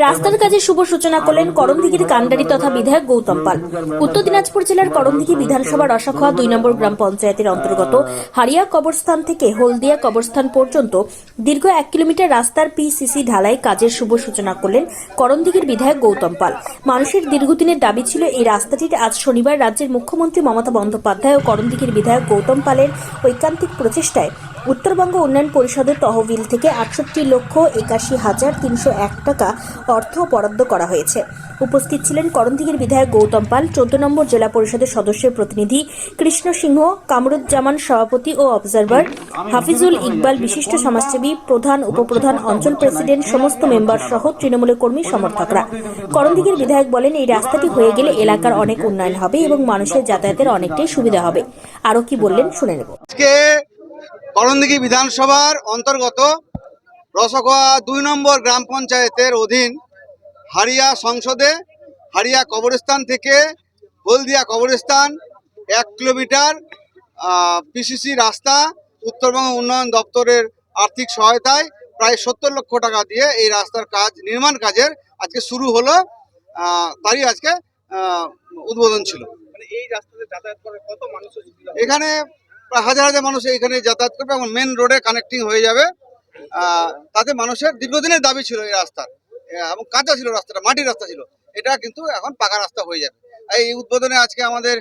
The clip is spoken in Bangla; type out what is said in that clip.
রাস্তার কাজে শুভ সূচনা করলেন করণদিঘির কান্ডারি তথা বিধায়ক গৌতম পাল। উত্তর দিনাজপুর জেলার করণদিঘি বিধানসভা রসাখোয়া 2 নম্বর গ্রাম পঞ্চায়েতের অন্তর্গত হারিয়া কবরস্থান থেকে হলদিয়া কবরস্থান পর্যন্ত দীর্ঘ 1 কিলোমিটার রাস্তার পিসিসি ঢালাই কাজের শুভ সূচনা করলেন করণদিঘির বিধায়ক গৌতম পাল। মানুষের দীর্ঘদিনের দাবি ছিল এই রাস্তাটির। আজ শনিবার রাজ্যের মুখ্যমন্ত্রী মমতা বন্দ্যোপাধ্যায় ও করণদিঘির বিধায়ক গৌতম পালের ঐকান্তিক প্রচেষ্টায় উত্তরবঙ্গ উন্নয়ন পরিষদের তহবিল থেকে 68,81,301 টাকা অর্থ বরাদ্দ করা হয়েছে। উপস্থিত ছিলেন করণদিঘির বিধায়ক গৌতম পাল, 14 নম্বর জেলা পরিষদের সদস্যের প্রতিনিধি কৃষ্ণ সিংহ, কামরুজ্জামান সভাপতি ও অবজারভার, হাফিজুল ইকবাল বিশিষ্ট সমাজসেবী, প্রধান উপপ্রধান, অঞ্চল প্রেসিডেন্ট, সমস্ত মেম্বার সহ তৃণমূলের কর্মী সমর্থকরা। করণদিঘির বিধায়ক বলেন, এই রাস্তাটি হয়ে গেলে এলাকার অনেক উন্নয়ন হবে এবং মানুষের যাতায়াতের অনেকটাই সুবিধা হবে। আরও কি বললেন শুনে নেব। করণদিঘি বিধানসভার অন্তর্গত রসাখোয়া 2 নম্বর গ্রাম পঞ্চায়েতের অধীন হারিয়া সংসদে হারিয়া কবরস্থান থেকে হলদিয়া কবরস্থান 1 কিলোমিটার পিসিসি রাস্তা উত্তরবঙ্গ উন্নয়ন দপ্তরের আর্থিক সহায়তায় প্রায় 70 লক্ষ টাকা দিয়ে এই রাস্তার কাজ নির্মাণ কাজের আজকে শুরু হলো। তারই আজকে উদ্বোধন ছিল। এই রাস্তাতে যাতায়াত করে কত মানুষ এখানে প্রায় হাজার হাজার মানুষ এখানে যাতায়াত করবে এবং মেন রোডে কানেক্টিং হয়ে যাবে। তাতে মানুষের দীর্ঘদিনের দাবি ছিল এই রাস্তার, এবং কাঁচা ছিল রাস্তাটা, মাটির রাস্তা ছিল, এটা কিন্তু এখন পাকা রাস্তা হয়ে যাবে। এই উদ্বোধনে আজকে আমাদের